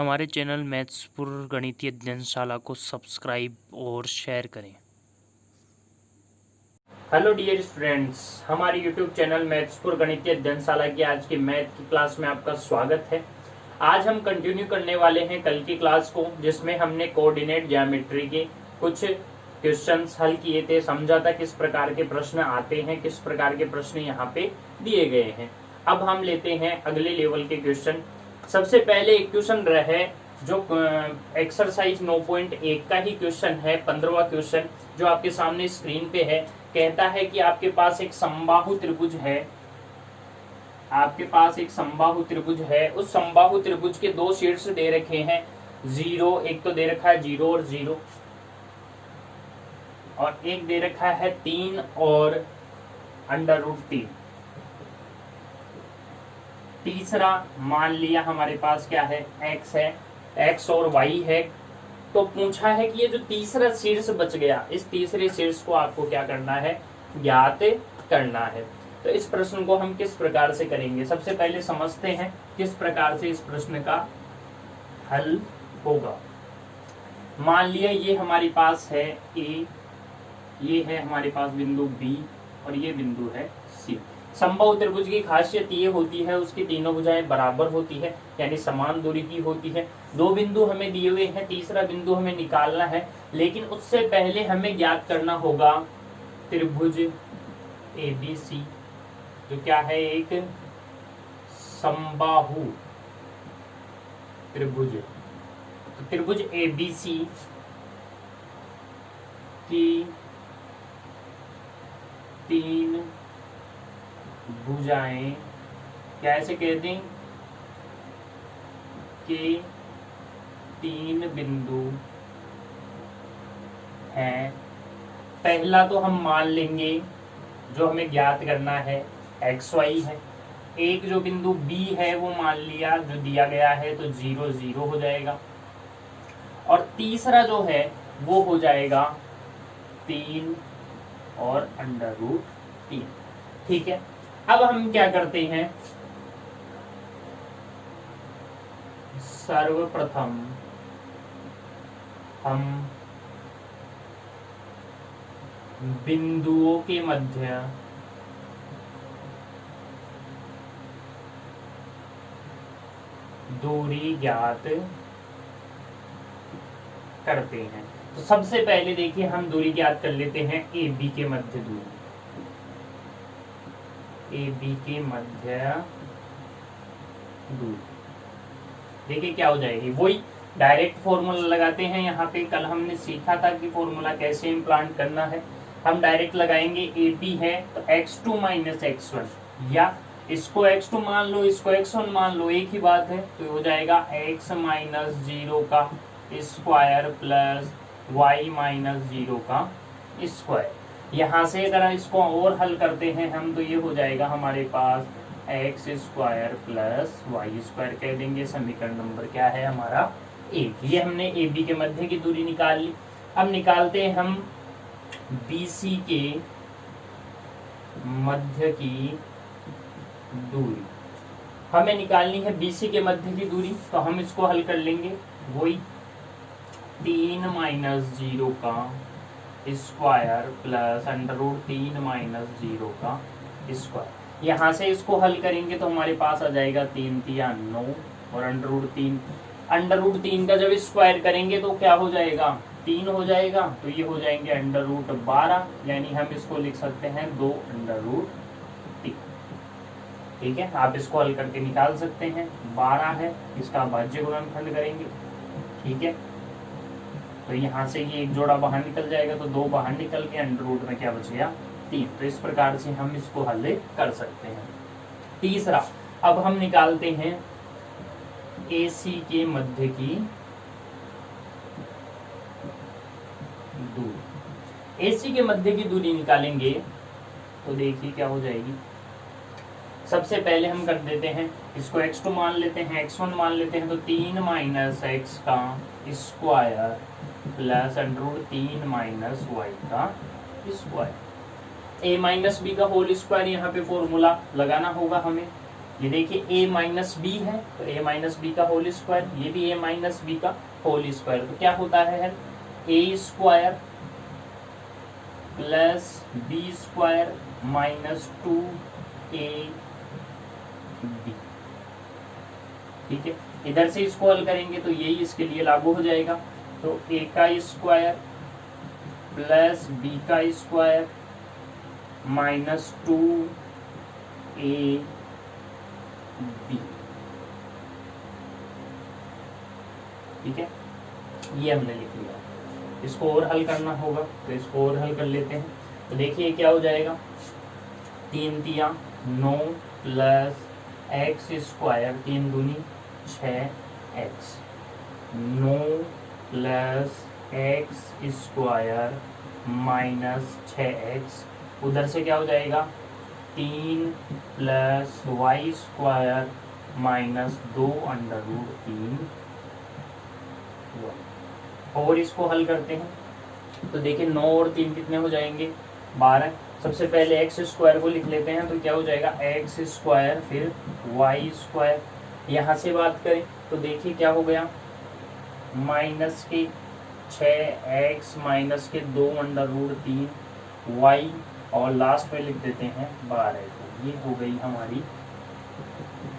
हमारे चैनल मैथ्सपुर गणितीय अध्ययनशाला को सब्सक्राइब और शेयर करें। हेलो डियर स्टूडेंट्स, हमारे यूट्यूब चैनल मैथ्सपुर गणितीय अध्ययनशाला की आज की मैथ की क्लास में आपका स्वागत है। आज हम कंटिन्यू करने वाले हैं कल की क्लास को, जिसमें हमने कोऑर्डिनेट ज्योमेट्री के कुछ क्वेश्चंस हल किए थे, समझा था किस प्रकार के प्रश्न आते हैं, किस प्रकार के प्रश्न यहाँ पे दिए गए हैं। अब हम लेते हैं अगले लेवल के क्वेश्चन। सबसे पहले एक क्वेश्चन रहे जो एक्सरसाइज 9.1 का ही क्वेश्चन है, 15वां क्वेश्चन जो आपके सामने स्क्रीन पे है। कहता है कि आपके पास एक समबाहु त्रिभुज है, आपके पास एक समबाहु त्रिभुज है। उस समबाहु त्रिभुज के दो शीर्ष दे रखे हैं, 0, एक तो दे रखा है 0 और 0, और एक दे रखा है 3 और √3। तीसरा मान लिया हमारे पास क्या है, x है, x और y है। तो पूछा है कि ये जो तीसरा शीर्ष बच गया, इस तीसरे शीर्ष को आपको क्या करना है, ज्ञात करना है। तो इस प्रश्न को हम किस प्रकार से करेंगे, सबसे पहले समझते हैं किस प्रकार से इस प्रश्न का हल होगा। मान लिया ये हमारे पास है A, ये है हमारे पास बिंदु B और ये बिंदु है C। समबाहु त्रिभुज की खासियत ये होती है, उसकी तीनों भुजाएं बराबर होती है, यानी समान दूरी की होती है। दो बिंदु हमें दिए हुए हैं, तीसरा बिंदु हमें निकालना है, लेकिन उससे पहले हमें ज्ञात करना होगा त्रिभुज ABC, जो क्या है, एक समबाहु त्रिभुज। तो त्रिभुज ABC की 3 भुजाएं, क्या ऐसे कह दें कि 3 बिंदु हैं। पहला तो हम मान लेंगे जो हमें ज्ञात करना है XY है। एक जो बिंदु B है वो मान लिया जो दिया गया है, तो 0 0 हो जाएगा। और तीसरा जो है वो हो जाएगा 3 और √3। ठीक है, अब हम क्या करते हैं, सर्वप्रथम हम बिंदुओं के मध्य दूरी ज्ञात करते हैं। तो सबसे पहले देखिए हम दूरी ज्ञात कर लेते हैं AB के मध्य दूरी, AB के मध्य दूरी। देखिए क्या हो जाएगी, वही डायरेक्ट फॉर्मूला लगाते हैं। यहाँ पे कल हमने सीखा था कि फॉर्मूला कैसे इम्प्लांट करना है। हम डायरेक्ट लगाएंगे, AB है तो x2 - x1, या इसको x2 मान लो, इसको x1 मान लो, एक ही बात है। तो हो जाएगा x - 0 का स्क्वायर प्लस y - 0 का स्क्वायर। यहाँ से अगर इसको और हल करते हैं हम, तो ये हो जाएगा हमारे पास x² प्लस y² कह देंगे। समीकरण नंबर क्या है हमारा 1। ये हमने AB के मध्य की दूरी निकाल ली। अब निकालते हैं हम BC के मध्य की दूरी। हमें निकालनी है BC के मध्य की दूरी, तो हम इसको हल कर लेंगे। वही 3 - 0 का स्क्वायर प्लस √3 - 0 का स्क्वायर। यहाँ से इसको हल करेंगे तो हमारे पास आ जाएगा 3 × 9 और √3 का जब स्क्वायर करेंगे तो क्या हो जाएगा, 3 हो जाएगा। तो ये हो जाएंगे √12, यानी हम इसको लिख सकते हैं 2 √3। ठीक है, आप इसको हल करके निकाल सकते हैं। 12 है, इसका भाज्य गुणनखंड करेंगे। ठीक है, तो यहाँ से ये एक जोड़ा बाहर निकल जाएगा, तो 2 बाहर निकल के √ में क्या बच गया, 3। तो इस प्रकार से हम इसको हल कर सकते हैं। तीसरा, अब हम निकालते हैं AC के मध्य की दूरी। AC के मध्य की दूरी निकालेंगे तो देखिए क्या हो जाएगी। सबसे पहले हम कर देते हैं, इसको x2 मान लेते हैं, x1 मान लेते हैं, तो 3 - x का स्क्वायर प्लस √3 - y का स्क्वायर। A - b का होल स्क्वायर यहाँ पे फॉर्मूला लगाना होगा हमें। ये देखिए a माइनस बी है तो a माइनस बी का होल स्क्वायर, ये भी a माइनस बी का होल स्क्वायर, तो क्या होता है a square plus B square minus 2ab। ठीक है, इधर से इसको हल करेंगे तो यही इसके लिए लागू हो जाएगा। तो a का स्क्वायर प्लस बी का स्क्वायर माइनस 2ab। ठीक है, ये हमने लिख लिया। इसको और हल करना होगा तो इसको और हल कर लेते हैं। तो देखिए क्या हो जाएगा, 3 तिया 9 प्लस एक्स स्क्वायर 3 दूनी 6x, 9 plus x square minus 6x, उधर से क्या हो जाएगा 3 plus Y square minus 2 under root 3। और इसको हल करते हैं तो देखिए 9 और 3 कितने हो जाएंगे 12। सबसे पहले एक्स स्क्वायर को लिख लेते हैं तो क्या हो जाएगा एक्स स्क्वायर फिर वाई स्क्वायर। यहाँ से बात करें तो देखिए क्या हो गया माइनस के 6x माइनस के 2 अंडर रूट 3 वाई और लास्ट में लिख देते हैं 12। तो ये हो गई हमारी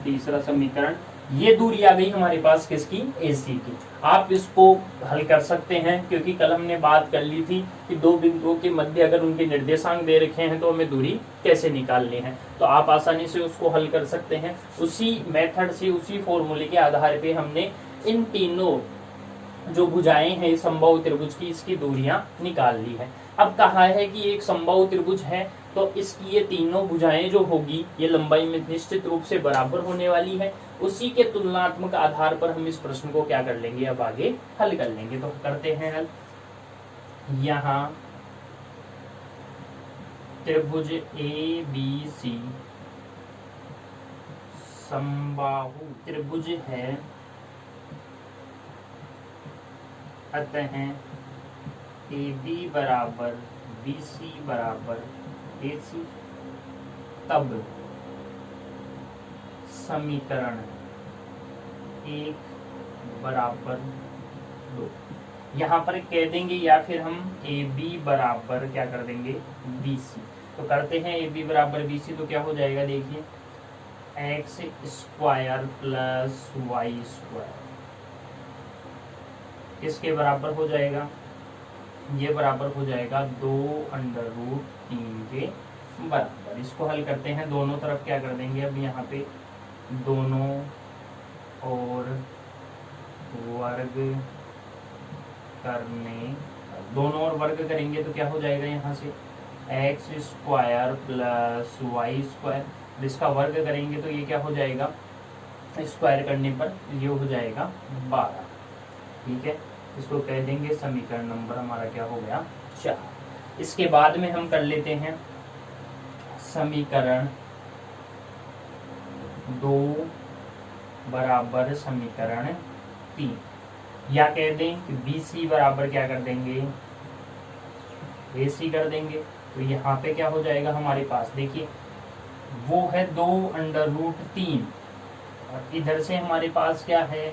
तीसरा समीकरण। ये दूरी आ गई हमारे पास किसकी AC की। आप इसको हल कर सकते हैं क्योंकि कल हमने बात कर ली थी कि दो बिंदुओं के मध्य अगर उनके निर्देशांक दे रखे हैं तो हमें दूरी कैसे निकालनी है, तो आप आसानी से उसको हल कर सकते हैं। उसी मेथड से उसी फॉर्मूले के आधार पे हमने इन तीनों जो भुजाएं हैं समबाहु त्रिभुज की इसकी दूरियां निकाल ली है। अब कहा है कि एक समबाहु त्रिभुज है तो इसकी ये तीनों भुजाएं जो होगी ये लंबाई में निश्चित रूप से बराबर होने वाली है। उसी के तुलनात्मक आधार पर हम इस प्रश्न को क्या कर लेंगे अब आगे हल कर लेंगे। तो करते हैं हल। यहाँ त्रिभुज ABC समबाहु त्रिभुज है, अतः AB बराबर BC बराबर AC। तब समीकरण 1 बराबर 2 यहाँ पर कह देंगे या फिर हम AB बराबर क्या कर देंगे BC। तो करते हैं AB बराबर BC तो क्या हो जाएगा देखिए X square plus Y square किसके बराबर हो जाएगा, ये बराबर हो जाएगा 2 अंडर रूट 3 के बराबर। इसको हल करते हैं, दोनों तरफ क्या कर देंगे अब यहाँ पे दोनों और वर्ग करने, दोनों और वर्ग करेंगे तो क्या हो जाएगा यहाँ से X square plus Y square. इसका वर्ग करेंगे तो ये क्या हो जाएगा स्क्वायर करने पर ये हो जाएगा 12। ठीक है, इसको कह देंगे समीकरण नंबर हमारा क्या हो गया 4। इसके बाद में हम कर लेते हैं समीकरण 2 बराबर समीकरण 3, या कह दें कि BC बराबर क्या कर देंगे AC कर देंगे। तो यहाँ पे क्या हो जाएगा हमारे पास देखिए वो है 2 अंडर रूट 3 और इधर से हमारे पास क्या है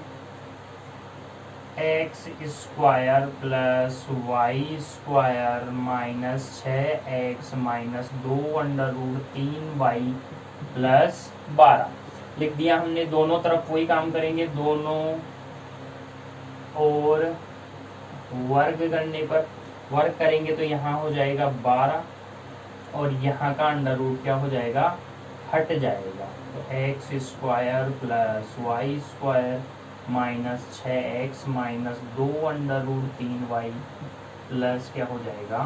x square plus Y square minus 6x minus 2 under root 3y plus 12 लिख दिया हमने। दोनों तरफ वही काम करेंगे, दोनों और वर्ग करने पर वर्ग करेंगे तो यहाँ हो जाएगा 12 और यहाँ का अंडर रूट क्या हो जाएगा हट जाएगा। तो x square plus Y square minus 6x minus 2 under root 3y plus क्या हो जाएगा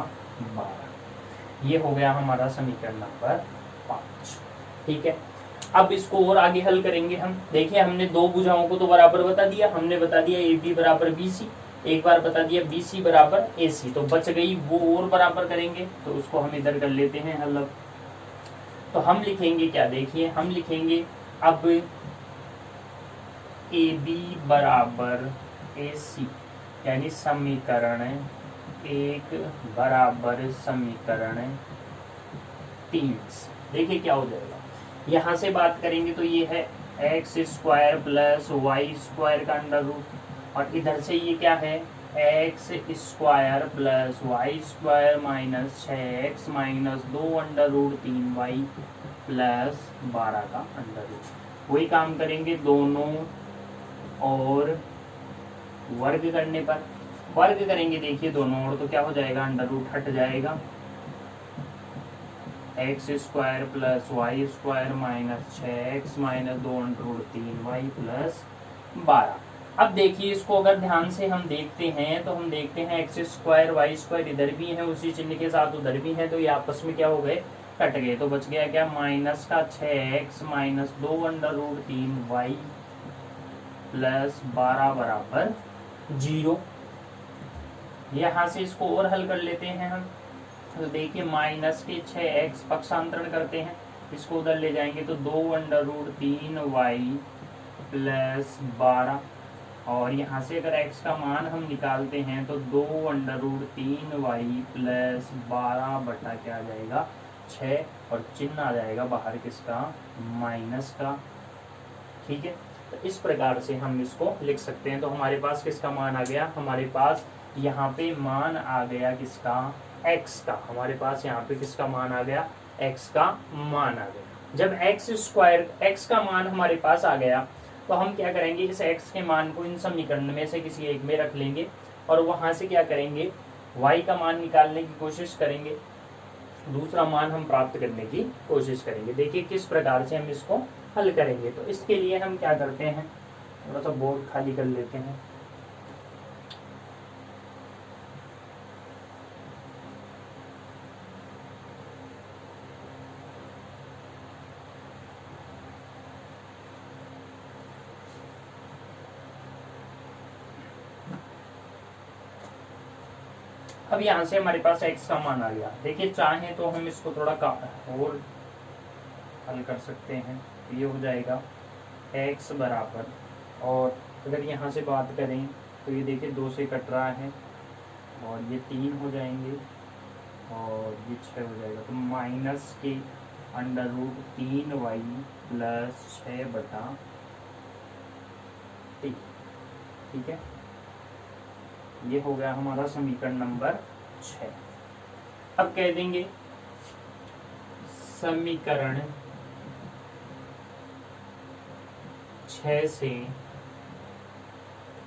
12। ये हो गया हमारा समीकरण नंबर 5। ठीक है, अब इसको और आगे हल करेंगे हम। देखिए हमने दो भुजाओं को तो बराबर बता दिया, हमने बता दिया AB बराबर BC, एक बार बता दिया BC बराबर AC, तो बच गई वो और बराबर करेंगे तो उसको हम इधर कर लेते हैं हल। तो हम लिखेंगे क्या देखिए हम लिखेंगे अब AB बराबर AC यानी समीकरण 1 बराबर समीकरण 3। देखिए क्या हो जाएगा यहाँ से बात करेंगे तो ये है x square plus Y square का अंडर रूट, और इधर से ये क्या है x square plus Y square minus 6x minus 2 under root 3y plus 12 का अंडर रूट। वही काम करेंगे दोनों और वर्ग करने पर, वर्ग करेंगे देखिए दोनों और तो क्या हो जाएगा अंडर रूट हट जाएगा, x square plus Y square minus 6x minus 2 under root 3y plus 12। अब देखिए इसको अगर ध्यान से हम देखते हैं तो हम देखते हैं एक्स स्क्वायर वाई स्क्वायर इधर भी है उसी चिन्ह के साथ उधर भी है, तो ये आपस में क्या हो गए कट गए, तो बच गया क्या माइनस का 6x minus 2 under root 3y plus 12 बराबर 0। यहाँ से इसको और हल कर लेते हैं हम, तो देखिए माइनस के 6x पक्षांतरण करते हैं, इसको उधर ले जाएंगे तो 2 अंडर रूट 3y प्लस 12, और यहाँ से अगर x का मान हम निकालते हैं तो 2 अंडर रूट 3y प्लस 12 बटा क्या आ जाएगा 6, और चिन्ह आ जाएगा बाहर किसका माइनस का। ठीक है, तो इस प्रकार से हम इसको लिख सकते हैं। तो हमारे पास किसका मान आ गया, हमारे पास यहाँ पे मान आ गया किसका x का, हमारे पास यहाँ पे किसका मान आ गया x का मान आ गया। जब x स्क्वायर x का मान हमारे पास आ गया तो हम क्या करेंगे इस x के मान को इन समीकरण में से किसी एक में रख लेंगे और वहां से क्या करेंगे y का मान निकालने की कोशिश करेंगे, दूसरा मान हम प्राप्त करने की कोशिश करेंगे। देखिए किस प्रकार से हम इसको हल करेंगे। तो इसके लिए हम क्या करते हैं, थोड़ा सा बोर्ड खाली कर लेते हैं। अब यहाँ से हमारे पास x का मान आ गया। देखिए चाहे तो हम इसको थोड़ा और हल कर सकते हैं, ये हो जाएगा x बराबर, और अगर यहाँ से बात करें तो ये देखिए 2 से कट रहा है और ये 3 हो जाएंगे और ये 6 हो जाएगा, तो माइनस के अंडर रूट 3y प्लस 6 बटा 3। ठीक है, ये हो गया हमारा समीकरण नंबर 6। अब कह देंगे समीकरण 6 से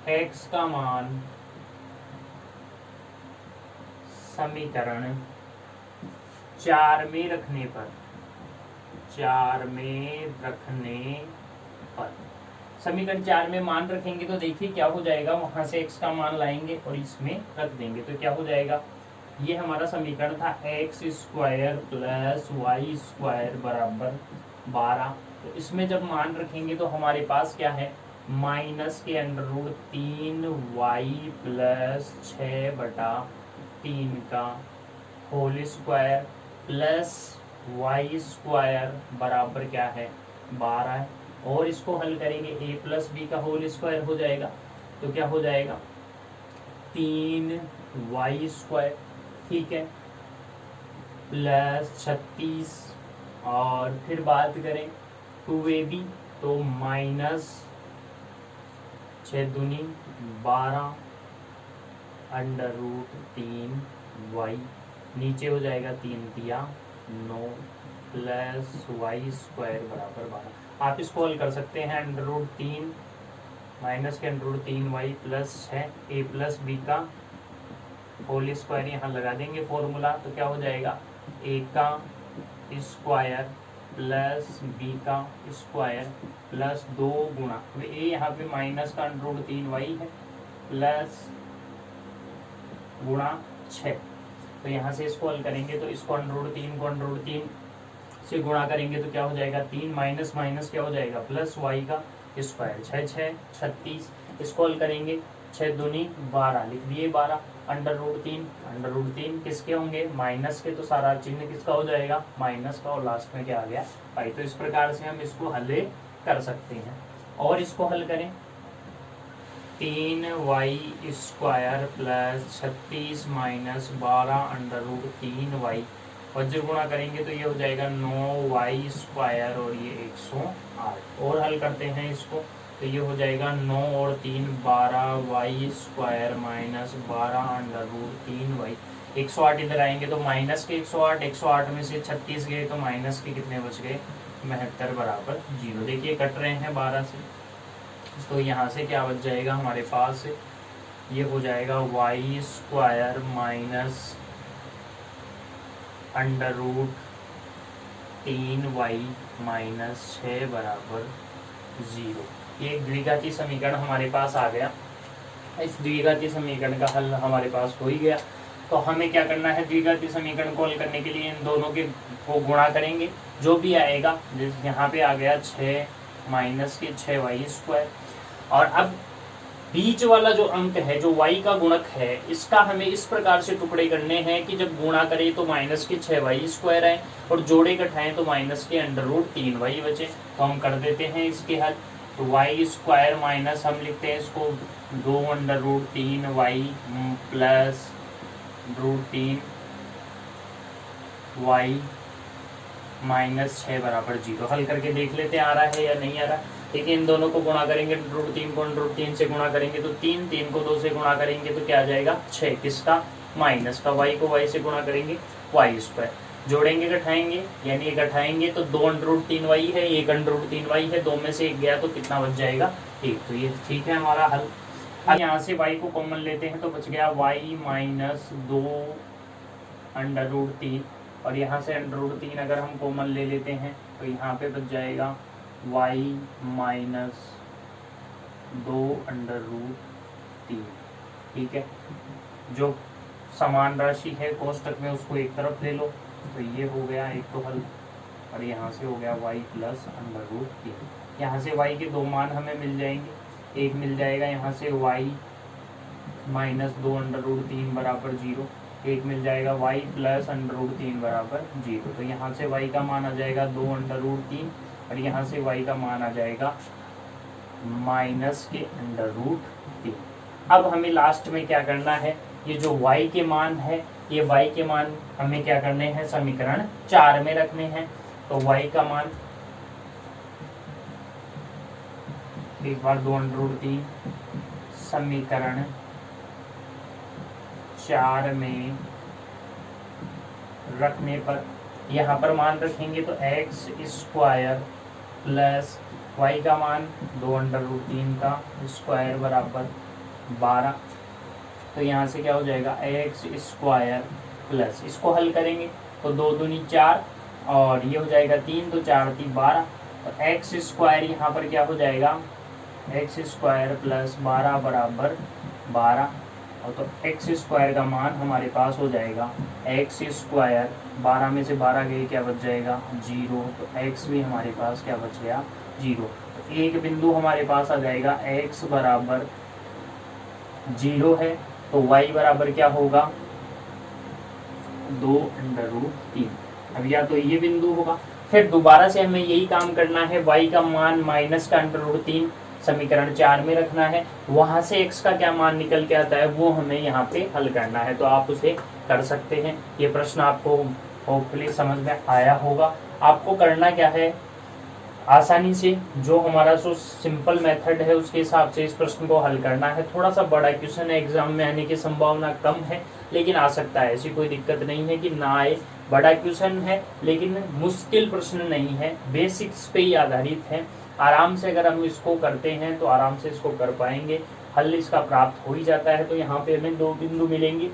x का मान समीकरण 4 में रखने पर, समीकरण 4 में मान रखेंगे तो देखिए क्या हो जाएगा, वहां से x का मान लाएंगे और इसमें रख देंगे तो क्या हो जाएगा, ये हमारा समीकरण था x square plus Y square बराबर 12। तो इसमें जब मान रखेंगे तो हमारे पास क्या है माइनस के अंडर रूट 3y प्लस 6 बटा 3 का whole square plus Y square बराबर क्या है 12 है, और इसको हल करेंगे a प्लस बी का होल स्क्वायर हो जाएगा, तो क्या हो जाएगा 3y स्क्वायर, ठीक है, प्लस 36, और फिर बात करें 2ab तो माइनस 6 दूनी 12 अंडर रूट 3y, नीचे हो जाएगा 3 तिया 9 प्लस वाई स्क्वायर बराबर 12। आप इसको हल कर सकते हैं, अंडर रूट 3 माइनस के under root 3y plus 6 a plus b का होल स्क्वायर यहाँ लगा देंगे फॉर्मूला, तो क्या हो जाएगा a का स्क्वायर प्लस b का स्क्वायर प्लस 2 गुणा a यहाँ पे माइनस का अंडर रूट 3y है प्लस गुणा 6, तो यहाँ से इसको हल करेंगे तो इसको अंडर रूट 3 को अंडर रूट 3 से गुणा करेंगे तो क्या हो जाएगा 3 माइनस माइनस क्या हो जाएगा प्लस y का स्क्वायर 6 6 36, इसको हल करेंगे 6 दूनी 12 लिख दिए 12 अंडर रूट 3 किसके होंगे माइनस के, तो सारा चिन्ह किसका हो जाएगा माइनस का, और लास्ट में क्या आ गया पाई। तो इस प्रकार से हम इसको हल कर सकते हैं। और इसको हल करें 3y square plus 36 minus 12 under root 3y वज्र गुणा करेंगे तो ये हो जाएगा 9y² और ये 108। और हल करते हैं इसको तो ये हो जाएगा 9 और 3 12y² माइनस 12√3y। 108 इधर आएंगे तो माइनस के 108, 108 में से 36 गए तो माइनस के कितने बच गए 72 बराबर 0। देखिए कट रहे हैं 12 से, तो यहाँ से क्या बच जाएगा हमारे पास, ये हो जाएगा y² माइनस √3y माइनस 6 बराबर 0। ये एक द्विघाती समीकरण हमारे पास आ गया। इस द्विघाती समीकरण का हल हमारे पास हो ही गया। तो हमें क्या करना है, द्विघाती समीकरण को हल करने के लिए इन दोनों के को गुणा करेंगे, जो भी आएगा। यहाँ पे आ गया 6 माइनस के 6y²। और अब बीच वाला जो अंक है, जो y का गुणक है, इसका हमें इस प्रकार से टुकड़े करने हैं कि जब गुणा करें तो माइनस के 6y² आए और जोड़े घटाएं तो माइनस के √3y बचे। तो हम कर देते हैं इसके हल। तो y² माइनस हम लिखते हैं इसको 2√3y प्लस √3y माइनस 6 बराबर 0। हल करके देख लेते हैं आ रहा है या नहीं आ रहा। देखिए इन दोनों को गुणा करेंगे, √3 को √3 से गुणा करेंगे तो 3, 3 को 2 से गुणा करेंगे तो क्या आ जाएगा 6, किसका माइनस का, y को y से गुणा करेंगे y²। जोड़ेंगे घटाएंगे, यानी घटाएंगे तो 2√3y है, 1√3y है, 2 में से 1 गया तो कितना बच जाएगा 1। तो ये ठीक है हमारा हल। अब यहाँ से y को कॉमन लेते हैं तो बच गया y माइनस 2√3 और यहाँ से √3 अगर हम कॉमन ले लेते हैं तो यहाँ पे बच जाएगा y माइनस 2√3। ठीक है, जो समान राशि है कोष्टक में उसको एक तरफ ले लो तो ये हो गया एक तो हल, और यहाँ से हो गया y प्लस √3। यहाँ से y के दो मान हमें मिल जाएंगे, एक मिल जाएगा यहाँ से y माइनस 2√3 बराबर 0, एक मिल जाएगा y प्लस √3 बराबर 0। तो यहाँ से y का मान आ जाएगा 2√3 और यहाँ से y का मान आ जाएगा माइनस के √3। अब हमें लास्ट में क्या करना है, ये जो y के मान है, ये y के मान हमें क्या करने हैं, समीकरण 4 में रखने हैं। तो y का मान एक बार 2√3 समीकरण 4 में रखने पर यहाँ पर मान रखेंगे तो x² प्लस y का मान 2√3 का स्क्वायर बराबर 12। तो यहाँ से क्या हो जाएगा x² प्लस, इसको हल करेंगे तो 2 दूनी 4 और ये हो जाएगा 3, तो 4 3 12। तो x² यहाँ पर क्या हो जाएगा, x² प्लस 12 बराबर 12। और तो x² का मान हमारे पास हो जाएगा x², 12 में से 12 गए क्या बच जाएगा 0। तो x भी हमारे पास क्या बच गया 0। तो एक बिंदु हमारे पास आ जाएगा x बराबर 0 है, तो y बराबर क्या होगा 2√3। अब या तो ये बिंदु होगा, फिर दोबारा से हमें यही काम करना है, y का मान माइनस का √3 समीकरण 4 में रखना है, वहां से x का क्या मान निकल के आता है वो हमें यहाँ पे हल करना है। तो आप उसे कर सकते हैं। ये प्रश्न आपको होपफुली समझ में आया होगा। आपको करना क्या है, आसानी से जो हमारा जो सिंपल मेथड है उसके हिसाब से इस प्रश्न को हल करना है। थोड़ा सा बड़ा क्वेश्चन है, एग्जाम में आने की संभावना कम है, लेकिन आ सकता है, ऐसी कोई दिक्कत नहीं है कि ना आए। बड़ा क्वेश्चन है लेकिन मुश्किल प्रश्न नहीं है, बेसिक्स पे ही आधारित है। आराम से अगर हम इसको करते हैं तो आराम से इसको कर पाएंगे, हल इसका प्राप्त हो ही जाता है। तो यहाँ पे हमें 2 बिंदु मिलेंगे,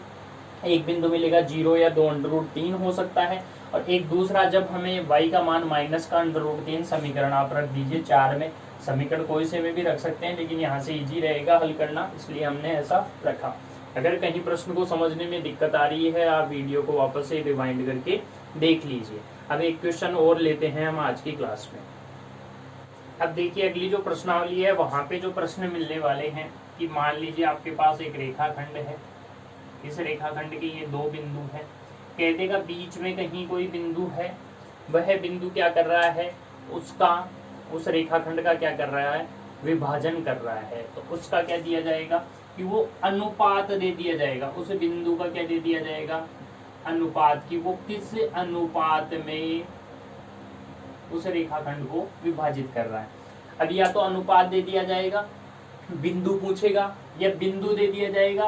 एक बिंदु मिलेगा 0 या 2√3 हो सकता है, और एक दूसरा जब हमें y का मान माइनस का √3 समीकरण आप रख दीजिए 4 में, समीकरण कोई से में भी रख सकते हैं लेकिन यहाँ से इजी रहेगा हल करना, इसलिए हमने ऐसा रखा। अगर कहीं प्रश्न को समझने में दिक्कत आ रही है आप वीडियो को वापस से रिवाइंड करके देख लीजिए। अब एक क्वेश्चन और लेते हैं हम आज की क्लास में। अब देखिए अगली जो प्रश्नावली है वहां पे जो प्रश्न मिलने वाले हैं कि मान लीजिए आपके पास एक रेखाखंड है, इस रेखाखंड के ये 2 बिंदु हैं, कह देगा बीच में कहीं कोई बिंदु है, वह बिंदु क्या कर रहा है, उसका उस रेखाखंड का क्या कर रहा है, विभाजन कर रहा है। तो उसका क्या दिया जाएगा कि वो अनुपात दे दिया जाएगा, उस बिंदु का क्या दे दिया जाएगा, अनुपात की, वो किस अनुपात में उस रेखाखंड को विभाजित कर रहा है। अब या तो अनुपात दे दिया जाएगा, बिंदु पूछेगा, या बिंदु दे दिया जाएगा,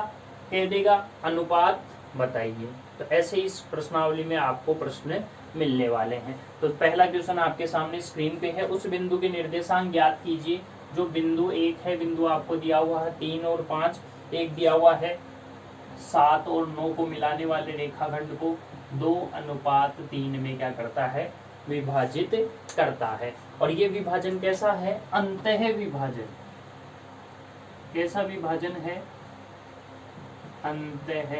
कह देगा अनुपात बताइए। तो ऐसे इस प्रश्नावली में आपको प्रश्न मिलने वाले हैं। तो पहला क्वेश्चन आपके सामने स्क्रीन पे है, उस बिंदु के निर्देशांक ज्ञात कीजिए। जो बिंदु 1 है, बिंदु आपको दिया हुआ है 3 और 5, एक दिया हुआ है 7 और 9 को मिलाने वाले रेखाखंड को 2:3 में क्या करता है, विभाजित करता है। और ये विभाजन कैसा है, अंतः विभाजन। कैसा विभाजन है, अंतः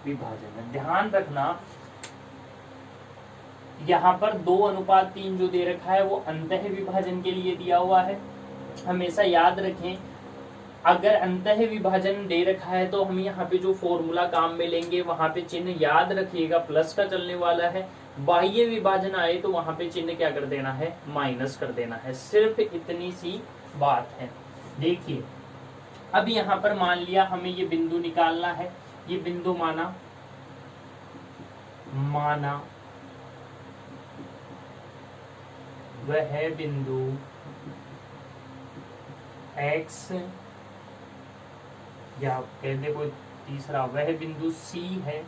विभाजन। ध्यान रखना यहाँ पर 2:3 जो दे रखा है वो अंतः विभाजन के लिए दिया हुआ है। हमेशा याद रखें, अगर अंतः विभाजन दे रखा है तो हम यहाँ पे जो फॉर्मूला काम में लेंगे वहां पे चिन्ह याद रखिएगा प्लस का चलने वाला है। बाह्य विभाजन आए तो वहां पे चिन्ह क्या कर देना है, माइनस कर देना है। सिर्फ इतनी सी बात है। देखिए अब यहाँ पर मान लिया हमें ये बिंदु निकालना है, ये बिंदु माना वह बिंदु x, या कहते कोई तीसरा, वह बिंदु C है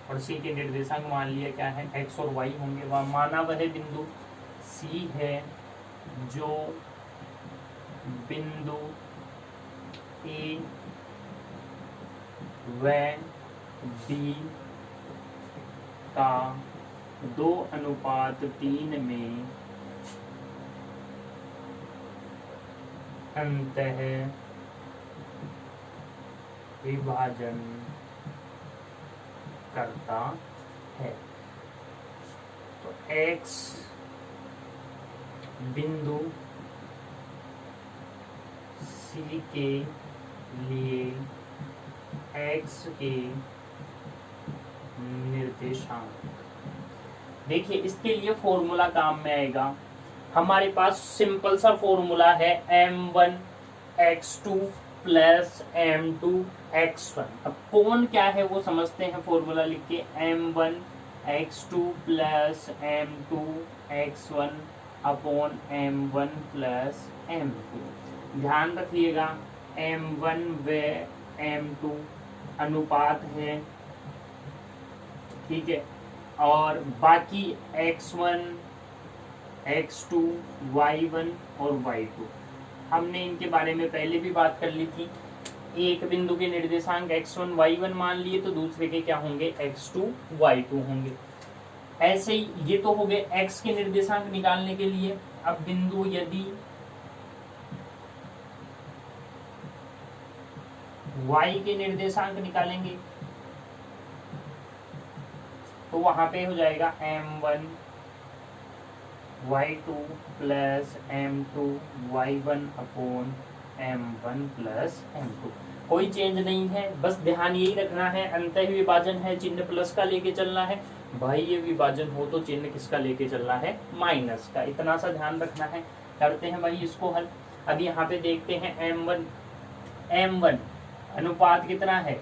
और C के निर्देशांक मान लिया क्या है, x और y होंगे। वह माना वह बिंदु C है जो बिंदु A व B का 2:3 में अंतः विभाजन करता है। तो x बिंदु C के लिए x के निर्देशांक, देखिए इसके लिए फॉर्मूला काम में आएगा। हमारे पास सिंपल सा फॉर्मूला है m1x2 प्लस m2x1। अब कौन क्या है वो समझते हैं, फॉर्मूला लिख के m1x2 plus m2x1 upon m1 plus m2। ध्यान रखिएगा m1 व m2 अनुपात है, ठीक है, और बाकी x1 x2 y1 और y2 हमने इनके बारे में पहले भी बात कर ली थी। एक बिंदु के निर्देशांक x1 y1 मान लिए तो दूसरे के क्या होंगे, x2 y2 होंगे। ऐसे ही ये तो हो गए x के निर्देशांक निकालने के लिए। अब बिंदु यदि y के निर्देशांक निकालेंगे तो वहां पे हो जाएगा m1 y2 plus m2 y1 upon m1 plus m2। कोई चेंज नहीं है, बस ध्यान यही रखना है अंतः विभाजन है, चिन्ह प्लस का लेके चलना है। बाह्य विभाजन हो तो चिन्ह किसका लेके चलना है, माइनस का। इतना सा ध्यान रखना है। करते हैं भाई इसको हल। अब यहाँ पे देखते हैं m1 अनुपात कितना है,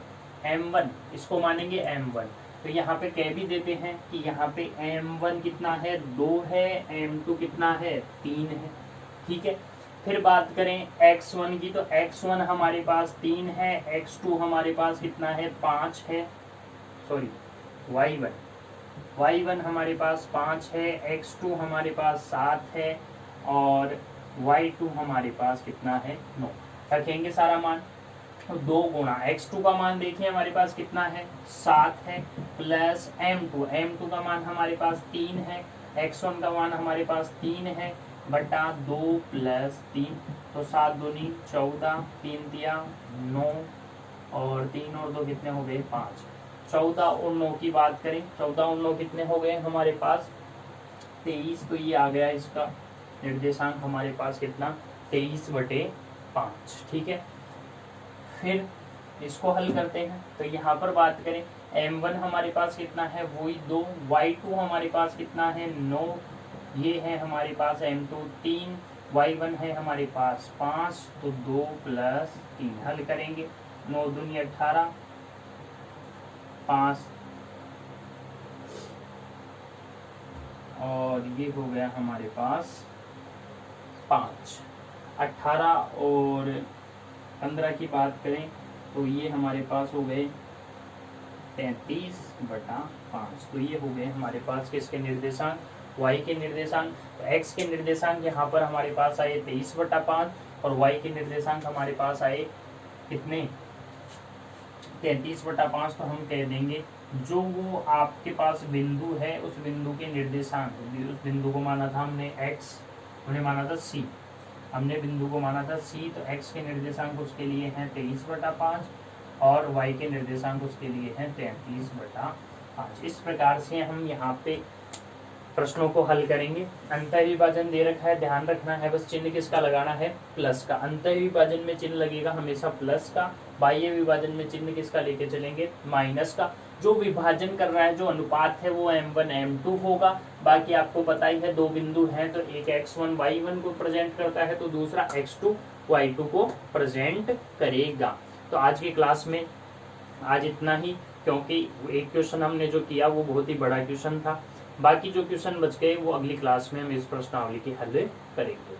m1, इसको मानेंगे m1। तो यहाँ पे कह भी देते हैं कि यहाँ पे m1 कितना है, 2 है, m2 कितना है, 3 है, ठीक है। फिर बात करें x1 की, तो x1 हमारे पास 3 है, x2 हमारे पास कितना है, 5 है, सॉरी y1 हमारे पास 5 है, x2 हमारे पास 7 है और y2 हमारे पास कितना है, 9। रखेंगे सारा मान, तो 2 गुणा x2 का मान देखिए हमारे पास कितना है, 7 है, प्लस m2 का मान हमारे पास 3 है, x1 का मान हमारे पास 3 है, बटा 2 प्लस 3, तो 7 दूनी 14, 3 दिया 9 और 3 और 2 कितने हो गए, 5। 14 और 9 की बात करें, 14 और 9 कितने हो गए हमारे पास, 23। तो ये आ गया इसका निर्देशांक हमारे पास कितना, 23/5, ठीक है। फिर इसको हल करते हैं। तो यहाँ पर बात करें m1 हमारे पास कितना है, वही 2, y2 हमारे पास कितना है, 9, ये है हमारे पास m2 3, y1 है हमारे पास 5, तो 2 प्लस 3 हल करेंगे, 9 दूनी 18, 5 और ये हो गया हमारे पास 5। 18 और 15 की बात करें तो ये हमारे पास हो गए 33/5। तो ये हो गए हमारे पास किसके निर्देशांक, y के निर्देशांक। तो x के निर्देशांक यहाँ पर हमारे पास आए 23/5 और y के निर्देशांक हमारे पास आए कितने, 33/5। तो हम कह देंगे जो वो आपके पास बिंदु है उस बिंदु के निर्देशांक, उस बिंदु को माना था हमने x, हमने माना था c, हमने बिंदु को माना था c। तो x के निर्देशांक उसके लिए हैं 23/5 और y के निर्देशांक उसके लिए हैं 33/5। इस प्रकार से हम यहाँ पे प्रश्नों को हल करेंगे। अंतःविभाजन दे रखा है, ध्यान रखना है बस चिन्ह किसका लगाना है, प्लस का। अंतःविभाजन में चिन्ह लगेगा हमेशा प्लस का, बाह्य विभाजन में चिन्ह किसका लेके चलेंगे, माइनस का। जो विभाजन कर रहा है, जो अनुपात है वो m1 m2 होगा। बाकी आपको पता ही है दो बिंदु हैं तो एक x1 y1 को प्रेजेंट करता है तो दूसरा x2 y2 को प्रेजेंट करेगा। तो आज की क्लास में आज इतना ही, क्योंकि एक क्वेश्चन हमने जो किया वो बहुत ही बड़ा क्वेश्चन था। बाकी जो क्वेश्चन बच गए वो अगली क्लास में हम इस प्रश्नावली की हल करेंगे।